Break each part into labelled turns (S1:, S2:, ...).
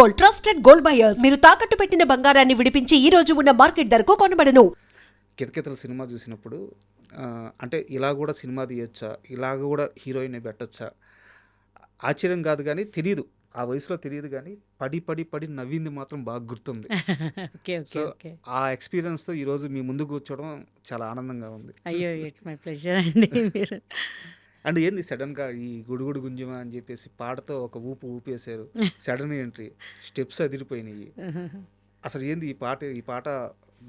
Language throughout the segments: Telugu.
S1: Gold, trusted gold buyers. మీరు తాకట్టు పెట్టిన బంగారాన్ని విడిపించి ఈ రోజు ఉన్న మార్కెట్ ధరకు కొనబడను.
S2: కితకితలు సినిమా చూసినప్పుడు అంటే ఇలా కూడా సినిమా తీయొచ్చా, ఇలాగ కూడా హీరోయిన్ పెట్టచ్చా, ఆశ్చర్యం కాదు కానీ తెలియదు, ఆ వయసులో తెలియదు కానీ పడి పడి పడి నవ్వింది మాత్రం బాగా గుర్తుంది.
S3: ఓకే
S2: సో
S3: ఓకే ఓకే
S2: ఆ ఎక్స్పీరియన్స్తో ఈరోజు మీ ముందు కూర్చోవడం చాలా ఆనందంగా ఉంది.
S3: అయ్యో ఇట్స్ మై ప్లెజర్ అండి మీరు
S2: అండ్ ఏంది సడన్గా ఈ గుడుగుడు గుంజమా అని చెప్పేసి పాటతో ఒక ఊపేశారు, సడన్ ఎంట్రీ, స్టెప్స్ అదిరిపోయినాయి. అసలు ఏంది ఈ పాట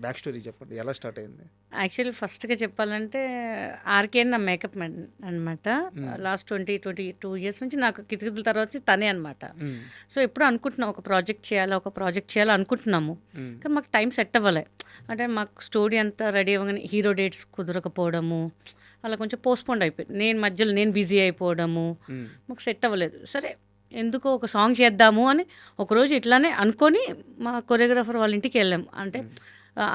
S2: బ్యాక్ స్టోరీ చెప్పండి, ఎలా స్టార్ట్ అయింది?
S3: యాక్చువల్లీ ఫస్ట్గా చెప్పాలంటే ఆర్కే నా మేకప్ మ్యాన్ అనమాట. లాస్ట్ 22 ఇయర్స్ నుంచి నాకు కితకితల తర్వాత వచ్చి తనే అనమాట. సో ఎప్పుడు అనుకుంటున్నాం ఒక ప్రాజెక్ట్ చేయాలి అనుకుంటున్నాము, కానీ మాకు టైం సెట్ అవ్వలే. అంటే మాకు స్టోరీ అంతా రెడీ అవ్వగానే హీరో డేట్స్ కుదరకపోవడము, అలా కొంచెం పోస్ట్పోండ్ అయిపోయింది. మధ్యలో నేను బిజీ అయిపోవడము, మాకు సెట్ అవ్వలేదు. సరే ఎందుకో ఒక సాంగ్ చేద్దాము అని ఒకరోజు ఇట్లానే అనుకొని మా కొరియోగ్రాఫర్ వాళ్ళ ఇంటికి వెళ్ళాం. అంటే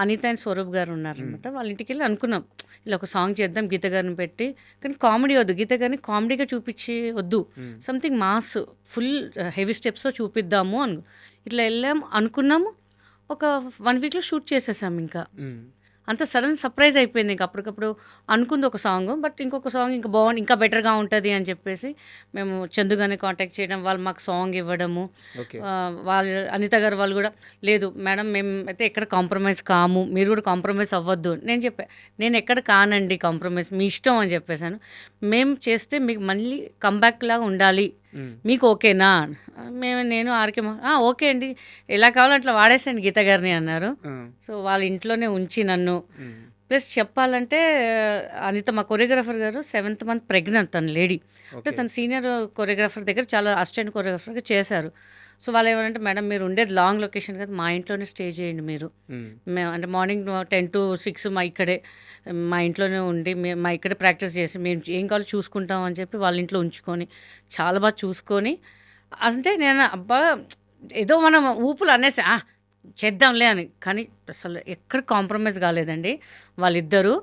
S3: అనిత అండ్ స్వరూప్ గారు ఉన్నారనమాట. వాళ్ళ ఇంటికి వెళ్ళి అనుకున్నాం ఇలా ఒక సాంగ్ చేద్దాం గీత గారిని పెట్టి, కానీ కామెడీ వద్దు, గీత గారిని కామెడీగా చూపించి వద్దు, సంథింగ్ మాస్ ఫుల్ హెవీ స్టెప్స్తో చూపిద్దాము ఇట్లా వెళ్ళాం అనుకున్నాము. ఒక 1 వీక్లో షూట్ చేసేసాం. ఇంకా అంత సడన్ సర్ప్రైజ్ అయిపోయింది. ఇంకా అప్పటికప్పుడు అనుకుంది ఒక సాంగ్, బట్ ఇంకొక సాంగ్ ఇంకా బాగుంది, ఇంకా బెటర్గా ఉంటుంది అని చెప్పేసి మేము చందుగానే కాంటాక్ట్ చేయడం, వాళ్ళు మాకు సాంగ్ ఇవ్వడము. వాళ్ళు అనిత గారు వాళ్ళు కూడా లేదు మేడం మేము అయితే ఎక్కడ కాంప్రమైజ్ కాము, మీరు కూడా కాంప్రమైజ్ అవ్వద్దు. నేను ఎక్కడ కానండి కాంప్రమైజ్, మీ ఇష్టం అని చెప్పేశాను. మేము చేస్తే మీకు మళ్ళీ కంబ్యాక్ లాగా ఉండాలి, మీకు ఓకేనా? నేను ఆర్కే ఓకే అండి, ఎలా కావాలో అట్లా వాడేసాను గీత గారిని అన్నారు. సో వాళ్ళ ఇంట్లోనే ఉంచి నన్ను, ప్లస్ చెప్పాలంటే అనిత మా కొరియోగ్రాఫర్ గారు 7th మంత్ ప్రెగ్నెంట్, తన లేడీ. అంటే తన సీనియర్ కొరియోగ్రాఫర్ దగ్గర చాలా అసిస్టెంట్ కొరియోగ్రాఫర్గా చేశారు. సో వాళ్ళు ఏమంటే మేడం మీరు ఉండేది లాంగ్ లొకేషన్ కదా, మా ఇంట్లోనే స్టే చేయండి మీరు. మేము అంటే మార్నింగ్ 10 to 6 మా ఇంట్లోనే ఉండి మా ఇక్కడే ప్రాక్టీస్ చేసి మేము ఏం కావాలో చూసుకుంటాం అని చెప్పి వాళ్ళ ఇంట్లో ఉంచుకొని చాలా బాగా చూసుకొని, అంటే నేను అబ్బా ఏదో మనం ఊపులు అనేసి చేద్దాంలే అని, కానీ అసలు ఎక్కడ కాంప్రమైజ్ కాలేదండి వాళ్ళిద్దరూ.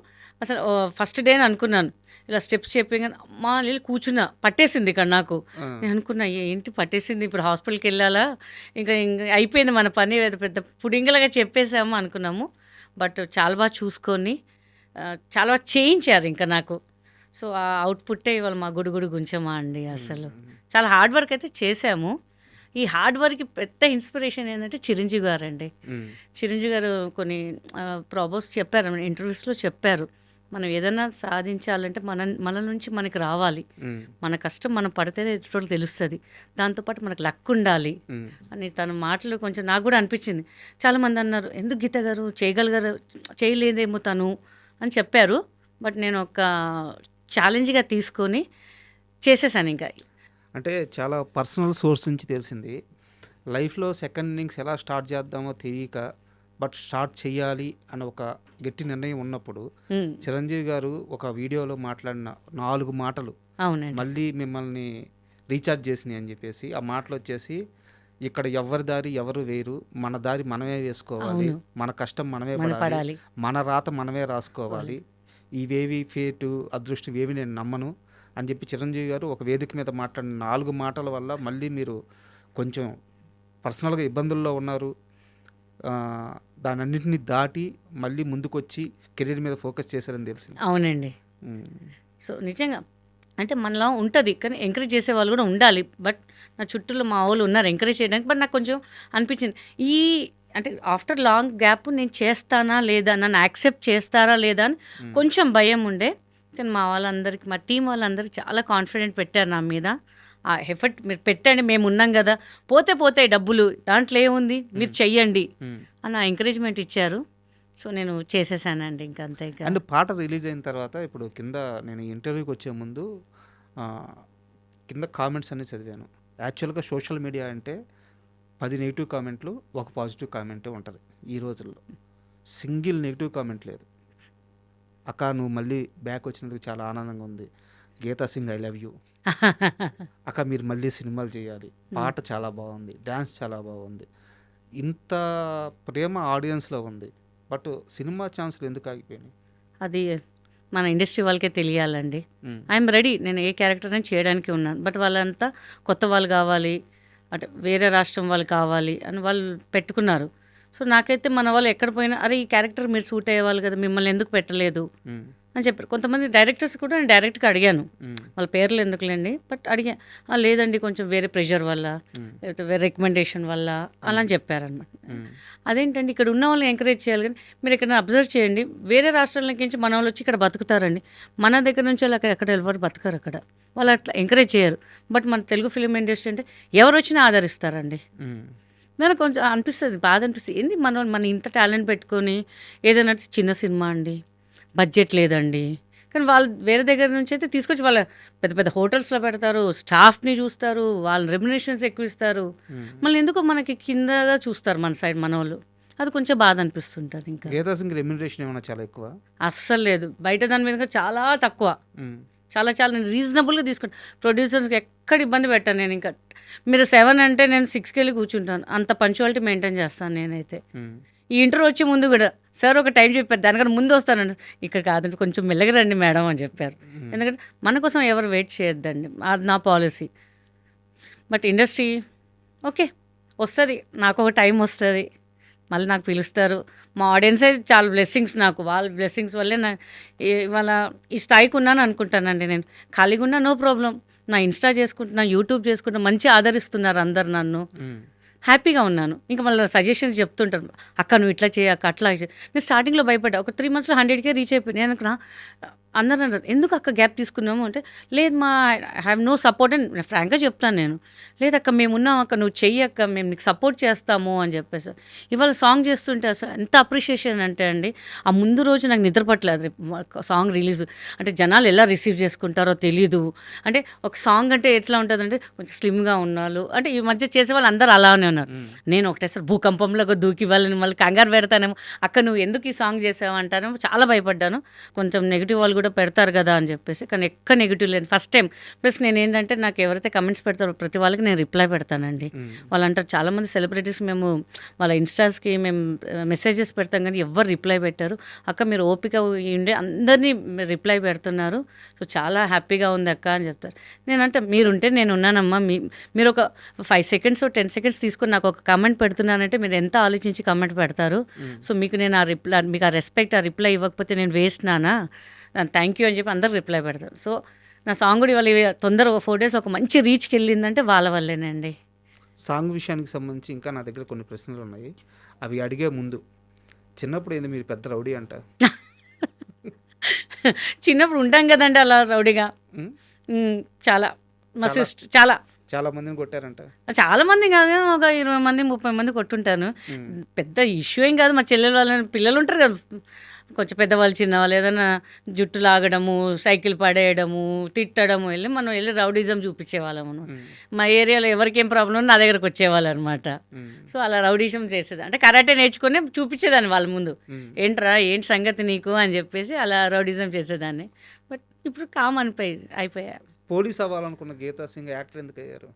S3: అసలు ఫస్ట్ డే అనుకున్నాను ఇలా స్టెప్స్ చెప్పగానే మా నీళ్ళు కూర్చున్నా, పట్టేసింది ఇక్కడ నాకు. నేను అనుకున్నా ఏంటి పట్టేసింది, ఇప్పుడు హాస్పిటల్కి వెళ్ళాలా, ఇంకా అయిపోయింది మన పని, పెద్ద పుడింగలాగా చెప్పేసాము అనుకున్నాము. బట్ చాలా బాగా చూసుకొని చాలా బాగా చేయించారు ఇంకా నాకు. సో ఆ అవుట్పుట్టే ఇవాళ మా గుడుగుడు గుంచమా అండి. అసలు చాలా హార్డ్ వర్క్ అయితే చేశాము. ఈ హార్డ్ వర్క్కి పెద్ద ఇన్స్పిరేషన్ ఏంటంటే చిరంజీవి గారు అండి. చిరంజీవి గారు కొన్ని ప్రాబ్లమ్స్ చెప్పారు, ఇంటర్వ్యూస్లో చెప్పారు, మనం ఏదైనా సాధించాలంటే మన నుంచి మనకి రావాలి, మన కష్టం మనం పడితేనే ఎదుటోళ్ళకి తెలుస్తుంది, దాంతోపాటు మనకు లక్ ఉండాలి అని తన మాటలు కొంచెం నాకు కూడా అనిపించింది. చాలామంది అన్నారు ఎందుకు గీత గారు చేయలేదేమో తను అని చెప్పారు. బట్ నేను ఒక ఛాలెంజ్గా తీసుకొని చేసేసాను. ఇంకా
S2: అంటే చాలా పర్సనల్ సోర్స్ నుంచి తెలిసింది, లైఫ్లో సెకండ్ ఇన్నింగ్స్ ఎలా స్టార్ట్ చేద్దామో తెలియక బట్ స్టార్ట్ చేయాలి అని ఒక గట్టి నిర్ణయం ఉన్నప్పుడు చిరంజీవి గారు ఒక వీడియోలో మాట్లాడిన 4 మాటలు మళ్ళీ మిమ్మల్ని రీఛార్జ్ చేసినాయి అని చెప్పేసి, ఆ మాటలు వచ్చేసి ఇక్కడ ఎవరి దారి ఎవరు వేరు, మన దారి మనమే వేసుకోవాలి, మన కష్టం మనమే పడాలి, మన రాత మనమే రాసుకోవాలి, ఇవేవి ఫేటు అదృష్టం ఇవేవి నేను నమ్మను అని చెప్పి చిరంజీవి గారు ఒక వేదిక మీద మాట్లాడిన 4 మాటల వల్ల మళ్ళీ మీరు కొంచెం పర్సనల్గా ఇబ్బందుల్లో ఉన్నారు, దానన్నింటినీ దాటి మళ్ళీ ముందుకొచ్చి కెరీర్ మీద ఫోకస్ చేశారని తెలిసింది.
S3: అవునండి. సో నిజంగా అంటే మనలో ఉంటుంది, కానీ ఎంకరేజ్ చేసే వాళ్ళు కూడా ఉండాలి. బట్ నా చుట్టూలో మా వాళ్ళు ఉన్నారు ఎంకరేజ్ చేయడానికి. బట్ నాకు కొంచెం అనిపించింది అంటే ఆఫ్టర్ లాంగ్ గ్యాప్ నేను చేస్తానా లేదా, నన్ను యాక్సెప్ట్ చేస్తారా లేదా అని కొంచెం భయం ఉండే. కానీ మా వాళ్ళందరికీ, మా టీం వాళ్ళందరికీ చాలా కాన్ఫిడెంట్ పెట్టారు నా మీద. ఆ ఎఫర్ట్ మీరు పెట్టండి, మేము ఉన్నాం కదా, పోతాయి డబ్బులు, దాంట్లో ఏముంది, మీరు చెయ్యండి అని ఎంకరేజ్మెంట్ ఇచ్చారు. సో నేను చేసేసానండి ఇంకా అంతే.
S2: అండ్ పాట రిలీజ్ అయిన తర్వాత ఇప్పుడు కింద నేను ఇంటర్వ్యూకి వచ్చే ముందు కింద కామెంట్స్ అన్నీ చదివాను. యాక్చువల్గా సోషల్ మీడియా అంటే 10 నెగిటివ్ కామెంట్లు, 1 పాజిటివ్ కామెంటే ఉంటుంది. ఈ రోజుల్లో సింగిల్ నెగిటివ్ కామెంట్ లేదు. అక్క నువ్వు మళ్ళీ బ్యాక్ వచ్చినందుకు చాలా ఆనందంగా ఉంది, Geeta Singh I love you అక్క, మీరు మళ్ళీ సినిమాలు చేయాలి, పాట చాలా బాగుంది, డ్యాన్స్ చాలా బాగుంది, ఇంత ప్రేమ ఆడియన్స్లో ఉంది, బట్ సినిమా ఛాన్సులు ఎందుకు ఆగిపోయినాయి?
S3: అది మన ఇండస్ట్రీ వాళ్ళకే తెలియాలండి. ఐఎమ్ రెడీ, నేను ఏ క్యారెక్టర్ అయినా చేయడానికి ఉన్నాను. బట్ వాళ్ళంతా కొత్త వాళ్ళు కావాలి, అంటే వేరే రాష్ట్రం వాళ్ళు కావాలి అని వాళ్ళు పెట్టుకున్నారు. సో నాకైతే మన వాళ్ళు ఎక్కడ పోయినా అరే ఈ క్యారెక్టర్ మీరు సూట్ అయ్యేవాళ్ళు కదా, మిమ్మల్ని ఎందుకు పెట్టలేదు అని చెప్పారు. కొంతమంది డైరెక్టర్స్ కూడా నేను డైరెక్ట్గా అడిగాను, వాళ్ళ పేర్లు ఎందుకులేండి, బట్ అడిగా లేదండి కొంచెం వేరే ప్రెషర్ వల్ల లేకపోతే వేరే రికమెండేషన్ వల్ల అలా అని చెప్పారనమాట. అదేంటండి ఇక్కడ ఉన్న వాళ్ళని ఎంకరేజ్ చేయాలి, కానీ మీరు ఇక్కడ అబ్జర్వ్ చేయండి, వేరే రాష్ట్రాలకి మన వాళ్ళు వచ్చి ఇక్కడ బతుకుతారండి, మన దగ్గర నుంచి వాళ్ళు ఎక్కడ ఎవరు బతకరు, అక్కడ వాళ్ళు అట్లా ఎంకరేజ్ చేయరు. బట్ మన తెలుగు ఫిలిం ఇండస్ట్రీ అంటే ఎవరు వచ్చినా ఆదరిస్తారండి. నాకు కొంచెం అనిపిస్తుంది, బాధ అనిపిస్తుంది, ఏంది మన ఇంత టాలెంట్ పెట్టుకొని ఏదైనా చిన్న సినిమా అండి, బడ్జెట్ లేదండి, కానీ వాళ్ళు వేరే దగ్గర నుంచి అయితే తీసుకొచ్చి వాళ్ళ పెద్ద పెద్ద హోటల్స్లో పెడతారు, స్టాఫ్ని చూస్తారు, వాళ్ళ రెమ్యునేషన్స్ ఎక్కువ ఇస్తారు, మళ్ళీ ఎందుకో మనకి కిందగా చూస్తారు మన సైడ్ మన వాళ్ళు. అది కొంచెం బాధ అనిపిస్తుంటుంది. ఇంకా
S2: గీతా సింగ్ రెమ్యునరేషన్ ఏమైనా చాలా ఎక్కువ?
S3: అస్సలు లేదు, బయట దాని మీద చాలా తక్కువ, చాలా నేను రీజనబుల్గా తీసుకుంటాను. ప్రొడ్యూసర్స్కి ఎక్కడ ఇబ్బంది పెట్టాను నేను. ఇంకా మీరు 7 అంటే నేను 6కి వెళ్ళి కూర్చుంటాను, అంత పంచువాలిటీ మెయింటైన్ చేస్తాను నేనైతే. ఈ ఇంటర్వ్యూ వచ్చే ముందు కూడా సార్ ఒక టైం చెప్పారు, దానికన్నా ముందు వస్తానండి, ఇక్కడ కాదంటే కొంచెం మెల్లగా రండి మేడం అని చెప్పారు. ఎందుకంటే మన కోసం ఎవరు వెయిట్ చేయొద్దండి, అది నా పాలసీ. బట్ ఇండస్ట్రీ ఓకే వస్తుంది, నాకు ఒక టైం వస్తుంది, మళ్ళీ నాకు పిలుస్తారు. మా ఆడియన్సే చాలా బ్లెస్సింగ్స్, నాకు వాళ్ళ బ్లెస్సింగ్స్ వల్లే ఇవాళ ఈ స్థాయికి ఉన్నాను అనుకుంటానండి. నేను ఖాళీగా ఉన్నా నో ప్రాబ్లం, నా ఇన్స్టా చేసుకుంటున్నా, యూట్యూబ్ చేసుకుంటున్నా, మంచి ఆదరిస్తున్నారు అందరు నన్ను, హ్యాపీగా ఉన్నాను. ఇంకా మళ్ళీ సజెషన్స్ చెప్తుంటారు, అక్క నువ్వు ఇట్లా చేయ, అక్క అట్లా చేయ. నేను స్టార్టింగ్లో భయపడ్డా, ఒక 3 monthsలో 100K రీచ్ అయిపోయింది. నేను అనుకున్నా, అందరూ అంటారు ఎందుకు అక్క గ్యాప్ తీసుకున్నాము అంటే, లేదు మా హ్యావ్ నో సపోర్ట్ అని ఫ్రాంక్గా చెప్తాను నేను. లేదక్క మేము ఉన్నాం అక్క, నువ్వు చెయ్యక్క, మేము నీకు సపోర్ట్ చేస్తాము అని చెప్పేసి. ఇవాళ సాంగ్ చేస్తుంటే అసలు ఎంత అప్రిషియేషన్ అంటే అండి, ఆ ముందు రోజు నాకు నిద్ర పట్టలేదు సాంగ్ రిలీజ్ అంటే జనాలు ఎలా రిసీవ్ చేసుకుంటారో తెలీదు. అంటే ఒక సాంగ్ అంటే ఎట్లా ఉంటుందంటే కొంచెం స్లిమ్గా ఉన్నాళ్ళు, అంటే ఈ మధ్య చేసే వాళ్ళు అందరూ అలానే ఉన్నారు. నేను ఒకటేసారి భూకంపంలో దూకి వాళ్ళని మళ్ళీ కంగారు పెడతానేమో, అక్క నువ్వు ఎందుకు ఈ సాంగ్ చేసావు అంటానేమో, చాలా భయపడ్డాను. కొంచెం నెగిటివ్ వాళ్ళు కూడా పెడతారు కదా అని చెప్పేసి, కానీ ఎక్కడ నెగిటివ్ లేదు ఫస్ట్ టైం. ప్లస్ నేను ఏంటంటే నాకు ఎవరైతే కమెంట్స్ పెడతారో ప్రతి వాళ్ళకి నేను రిప్లై పెడతానండి. వాళ్ళు అంటారు చాలామంది సెలబ్రిటీస్ మేము వాళ్ళ ఇన్స్టాస్కి మేము మెసేజెస్ పెడతాం కానీ ఎవరు రిప్లై పెట్టారు, అక్క మీరు ఓపిక ఉండే అందరినీ రిప్లై పెడుతున్నారు, సో చాలా హ్యాపీగా ఉంది అక్క అని చెప్తారు. నేనంటే మీరుంటే నేను ఉన్నానమ్మా, మీరు ఒక 5 seconds 10 seconds తీసుకొని నాకు ఒక కమెంట్ పెడుతున్నానంటే మీరు ఎంత ఆలోచించి కమెంట్ పెడతారు. సో మీకు నేను ఆ రిప్లై, మీకు ఆ రెస్పెక్ట్, ఆ రిప్లై ఇవ్వకపోతే నేను వేస్ట్ నానా, థ్యాంక్ యూ అని చెప్పి అందరు రిప్లై పెడతారు. సో నా సాంగ్ కూడా ఇవాళ తొందరగా 4 days ఒక మంచి రీచ్కి వెళ్ళిందంటే వాళ్ళ వల్లేనండి.
S2: సాంగ్ విషయానికి సంబంధించి ఇంకా నా దగ్గర కొన్ని ప్రశ్నలు ఉన్నాయి, అవి అడిగే ముందు చిన్నప్పుడు ఏంది మీరు పెద్ద రౌడీ అంట?
S3: చిన్నప్పుడు ఉంటాం కదండి అలా రౌడీగా, చాలా మా సిస్టర్
S2: చాలా మందిని కొట్టారంట?
S3: చాలా మంది కాదు, ఒక 20 మంది 30 మంది కొట్టుంటాను. పెద్ద ఇష్యూ ఏం కాదు. మా చెల్లెలు వాళ్ళని పిల్లలు ఉంటారు కదా కొంచెం పెద్దవాళ్ళు చిన్నవాళ్ళు, ఏదైనా జుట్టు లాగడము, సైకిల్ పడేయడము, తిట్టడము, మనం వెళ్ళి రౌడీజం చూపించేవాళ్ళము. మా ఏరియాలో ఎవరికేం ప్రాబ్లం ఉంది నా దగ్గరకు వచ్చేవాళ్ళు అనమాట. సో అలా రౌడీజం చేసేది, అంటే కరాటే నేర్చుకుని చూపించేదాన్ని వాళ్ళ ముందు, ఏంట్రా ఏంటి సంగతి నీకు అని చెప్పేసి అలా రౌడీజం చేసేదాన్ని. బట్ ఇప్పుడు కామ్ అయిపోయా.
S2: పోలీస్ అవ్వాలనుకున్న గీతా సింగ్ యాక్టర్ ఎందుకు అయ్యారు?